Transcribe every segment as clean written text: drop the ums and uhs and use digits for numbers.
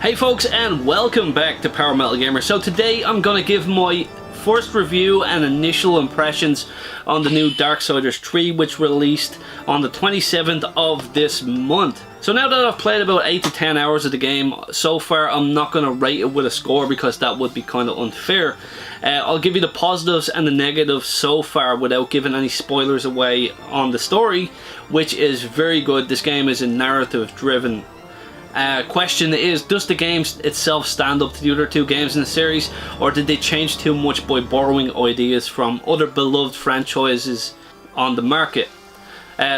Hey folks, and welcome back to Power Metal Gamer. So today I'm going to give my first review and initial impressions on the new Darksiders 3, which released on the 27th of this month. So now that I've played about 8 to 10 hours of the game so far, I'm not going to rate it with a score because that would be kind of unfair. I'll give you the positives and the negatives so far without giving any spoilers away on the story, which is very good. This game is a narrative driven question is, does the game itself stand up to the other two games in the series, or did they change too much by borrowing ideas from other beloved franchises on the market?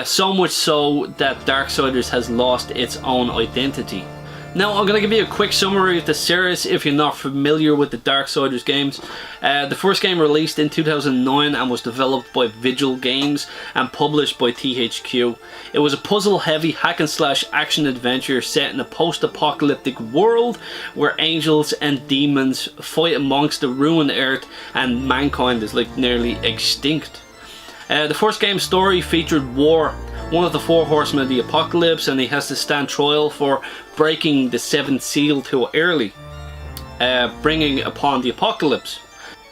So much so that Darksiders has lost its own identity. Now I'm going to give you a quick summary of the series if you're not familiar with the Darksiders games. The first game released in 2009 and was developed by Vigil Games and published by THQ. It was a puzzle heavy hack and slash action adventure set in a post-apocalyptic world where angels and demons fight amongst the ruined earth and mankind is like nearly extinct. The first game's story featured War, one of the four horsemen of the apocalypse, and he has to stand trial for breaking the seventh seal too early, bringing upon the apocalypse.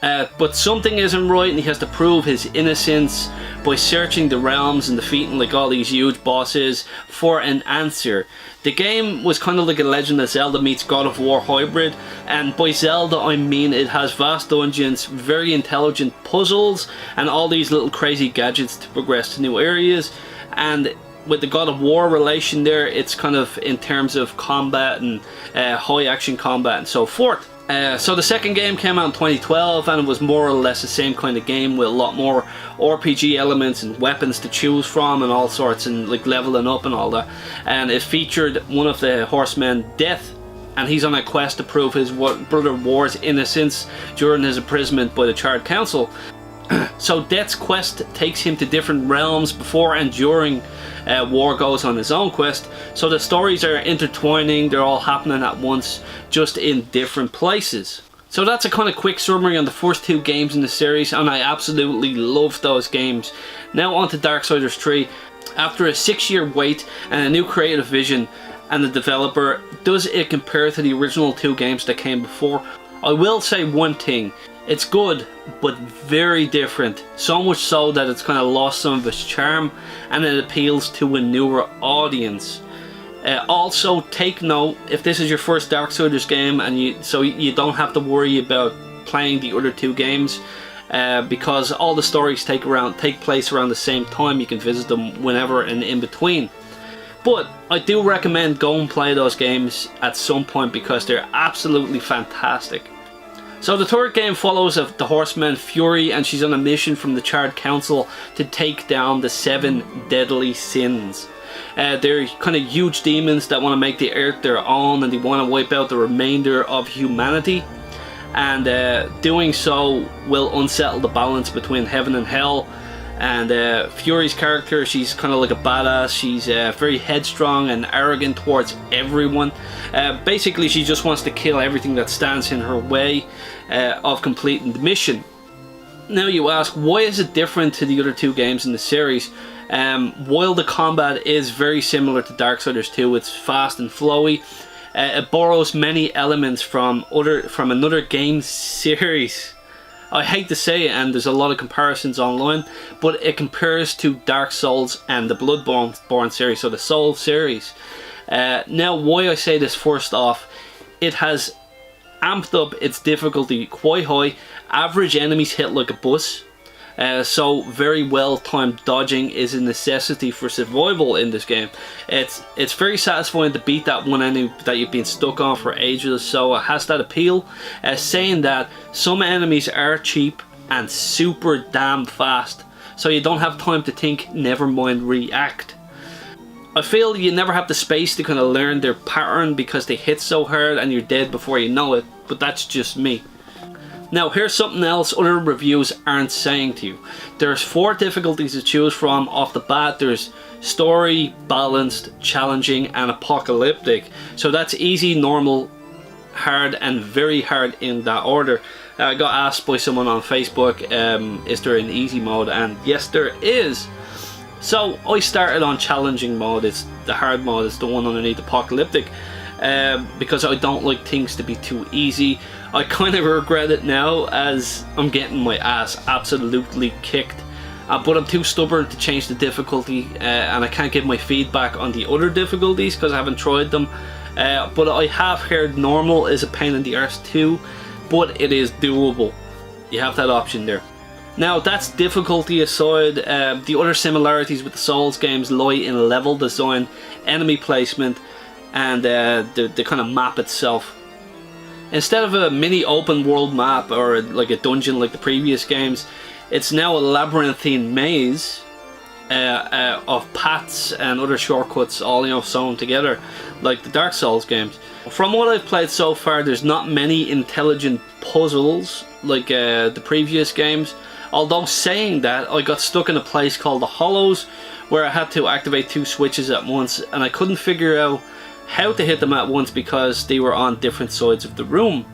But something isn't right and he has to prove his innocence by searching the realms and defeating like all these huge bosses for an answer. The game was kind of like a Legend of Zelda meets God of War hybrid, and by Zelda I mean it has vast dungeons, very intelligent puzzles, and all these little crazy gadgets to progress to new areas. And with the God of War relation there, it's kind of in terms of combat and high action combat and so forth. So the second game came out in 2012 and it was more or less the same kind of game with a lot more RPG elements and weapons to choose from and all sorts, and like leveling up and all that. And it featured one of the horsemen, Death, and he's on a quest to prove his brother War's innocence during his imprisonment by the Charred Council. So Death's quest takes him to different realms before and during War goes on his own quest. So the stories are intertwining, they're all happening at once, just in different places. So that's a kind of quick summary on the first two games in the series, and I absolutely love those games. Now on to Darksiders 3. After a 6-year wait and a new creative vision and the developer, does it compare to the original two games that came before? I will say one thing. It's good, but very different. So much so that it's kind of lost some of its charm and it appeals to a newer audience. Also, take note, if this is your first Darksiders game and you don't have to worry about playing the other two games, because all the stories take place around the same time. You can visit them whenever and in between. But I do recommend go and play those games at some point because they're absolutely fantastic. So the third game follows the horseman Fury, and she's on a mission from the Charred Council to take down the 7 deadly sins. They're kind of huge demons that want to make the earth their own, and they want to wipe out the remainder of humanity. And doing so will unsettle the balance between heaven and hell. And Fury's character, she's kind of like a badass. She's very headstrong and arrogant towards everyone. Basically, she just wants to kill everything that stands in her way of completing the mission. Now you ask, why is it different to the other two games in the series? While the combat is very similar to Darksiders 2, it's fast and flowy. It borrows many elements from another game series. I hate to say it, and there's a lot of comparisons online, but it compares to Dark Souls and the Bloodborne series, so the Soul series. Now, why I say this first off, it has amped up its difficulty quite high. Average enemies hit like a bus. So very well timed dodging is a necessity for survival in this game. It's very satisfying to beat that one enemy that you've been stuck on for ages, so it has that appeal. Saying that, some enemies are cheap and super damn fast, so you don't have time to think, never mind react. I feel you never have the space to kind of learn their pattern because they hit so hard and you're dead before you know it, but that's just me. Now here's something else other reviews aren't saying to you. There's 4 difficulties to choose from off the bat. There's story, balanced, challenging and apocalyptic. So that's easy, normal, hard and very hard in that order. I got asked by someone on Facebook, is there an easy mode? And yes there is. So I started on challenging mode. It's the hard mode, it's the one underneath apocalyptic. because I don't like things to be too easy. I kind of regret it now as I'm getting my ass absolutely kicked. But I'm too stubborn to change the difficulty, and I can't give my feedback on the other difficulties because I haven't tried them. But I have heard normal is a pain in the arse too, but it is doable. You have that option there. Now that's difficulty aside, the other similarities with the Souls games lie in level design, enemy placement, and the kind of map itself. Instead of a mini open world map or like a dungeon like the previous games, it's now a labyrinthine maze of paths and other shortcuts, all, you know, sewn together like the Dark Souls games. From what I've played so far, there's not many intelligent puzzles like the previous games. Although saying that, I got stuck in a place called the Hollows where I had to activate 2 switches at once, and I couldn't figure out how to hit them at once because they were on different sides of the room.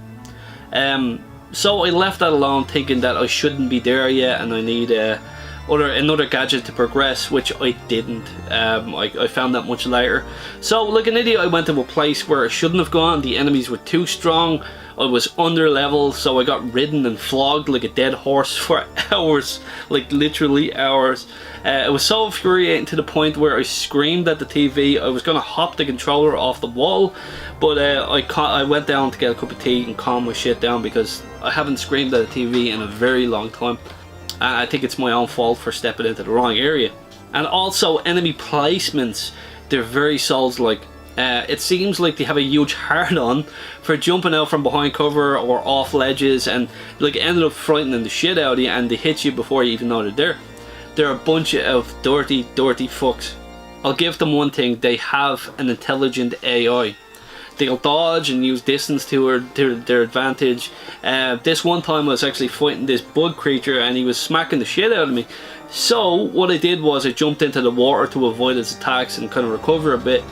So I left that alone, thinking that I shouldn't be there yet and I need another gadget to progress, which I didn't. I found that much later. So like an idiot, I went to a place where I shouldn't have gone. The enemies were too strong. I was under level, so I got ridden and flogged like a dead horse for hours, like literally hours. It was so infuriating to the point where I screamed at the TV. I was going to hop the controller off the wall, but I went down to get a cup of tea and calm my shit down because I haven't screamed at the TV in a very long time. And I think it's my own fault for stepping into the wrong area. And also enemy placements, they're very Souls-like. It seems like they have a huge hard-on for jumping out from behind cover or off ledges and like ended up frightening the shit out of you, and they hit you before you even know they're there. They're a bunch of dirty fucks. I'll give them one thing: they have an intelligent AI. They'll dodge and use distance to their advantage. This one time I was actually fighting this bug creature and he was smacking the shit out of me. So what I did was I jumped into the water to avoid his attacks and kind of recover a bit.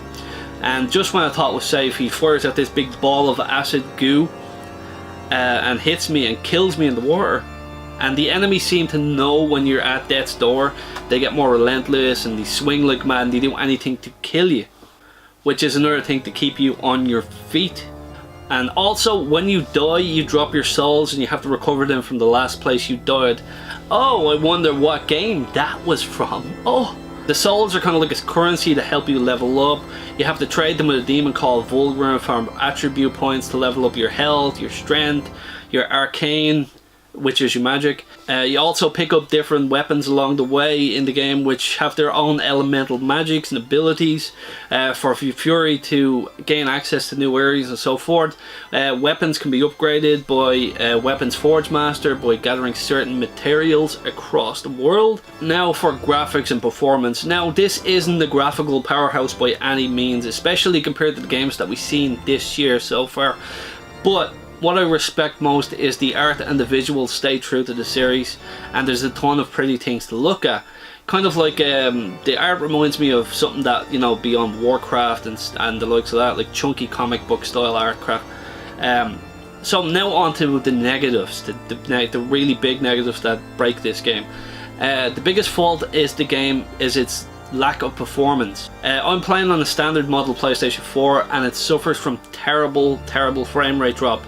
And just when I thought it was safe, he fires out this big ball of acid goo and hits me and kills me in the water. And the enemies seem to know when you're at death's door. They get more relentless and they swing like mad and they do anything to kill you, which is another thing to keep you on your feet. And also, when you die, you drop your souls and you have to recover them from the last place you died. Oh, I wonder what game that was from. Oh, the souls are kind of like a currency to help you level up. You have to trade them with a demon called Fulgrim for attribute points to level up your health, your strength, your arcane, which is your magic. You also pick up different weapons along the way in the game which have their own elemental magics and abilities for Fury to gain access to new areas and so forth. Weapons can be upgraded by Weapons Forge Master by gathering certain materials across the world. Now for graphics and performance. Now this isn't the graphical powerhouse by any means, especially compared to the games that we've seen this year so far, but what I respect most is the art and the visuals stay true to the series, and there's a ton of pretty things to look at. Kind of like the art reminds me of something that, you know, beyond Warcraft and the likes of that, like chunky comic book style art craft. So now on to the negatives, the really big negatives that break this game. The biggest fault is the game is its lack of performance. I'm playing on a standard model PlayStation 4 and it suffers from terrible frame rate drop.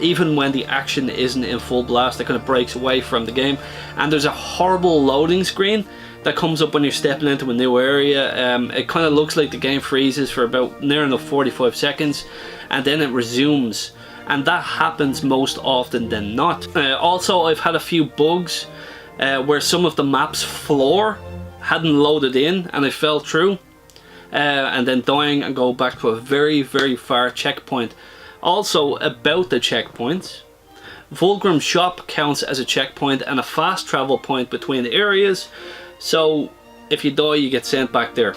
Even when the action isn't in full blast, it kind of breaks away from the game, and there's a horrible loading screen that comes up when you're stepping into a new area. It kind of looks like the game freezes for about near enough 45 seconds and then it resumes, and that happens most often than not. Also, I've had a few bugs where some of the map's floor hadn't loaded in and I fell through and then dying and go back to a very far checkpoint. Also, about the checkpoints, Fulgrim Shop counts as a checkpoint and a fast travel point between the areas, so if you die you get sent back there.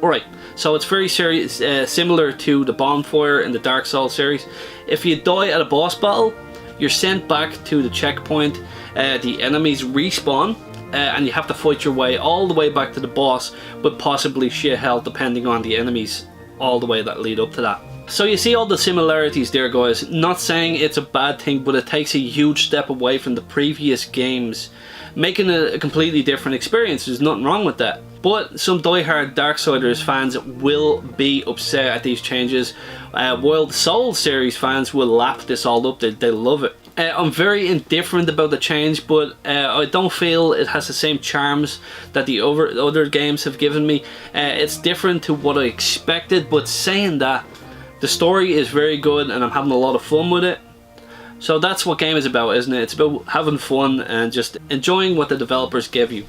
Alright, so it's very similar to the bonfire in the Dark Souls series. If you die at a boss battle, you're sent back to the checkpoint, the enemies respawn, and you have to fight your way all the way back to the boss with possibly shit health depending on the enemies all the way that lead up to that. So you see all the similarities there, guys. Not saying it's a bad thing, but it takes a huge step away from the previous games, making it a completely different experience. There's nothing wrong with that. But some die-hard Darksiders fans will be upset at these changes, while the Souls series fans will lap this all up. They love it. I'm very indifferent about the change, but I don't feel it has the same charms that the other games have given me. It's different to what I expected, but saying that, the story is very good and I'm having a lot of fun with it. So that's what game is about, isn't it? It's about having fun and just enjoying what the developers give you.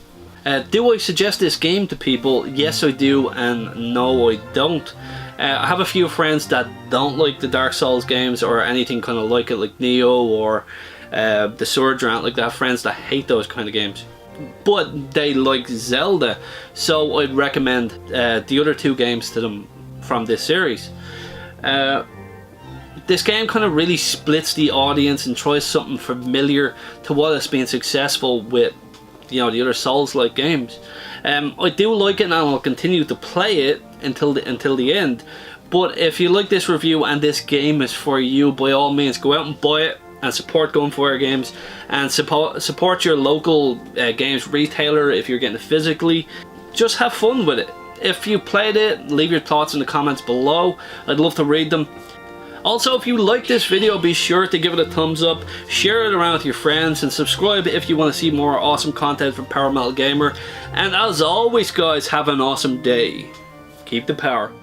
Do I suggest this game to people? Yes I do, and no I don't. I have a few friends that don't like the Dark Souls games or anything kind of like it, like Neo or the Sword Rant, like that. Friends that hate those kind of games, but they like Zelda, so I'd recommend the other two games to them from this series. This game kind of really splits the audience and tries something familiar to what has been successful with, you know, the other Souls-like games. I do like it and I'll continue to play it until the end. But if you like this review and this game is for you, by all means go out and buy it and support Gunfire Games, and support your local games retailer if you're getting it physically. Just have fun with it. If you played it, leave your thoughts in the comments below. I'd love to read them. Also, if you like this video, be sure to give it a thumbs up, share it around with your friends, and subscribe if you want to see more awesome content from Power Metal Gamer. And as always guys, have an awesome day. Keep the power.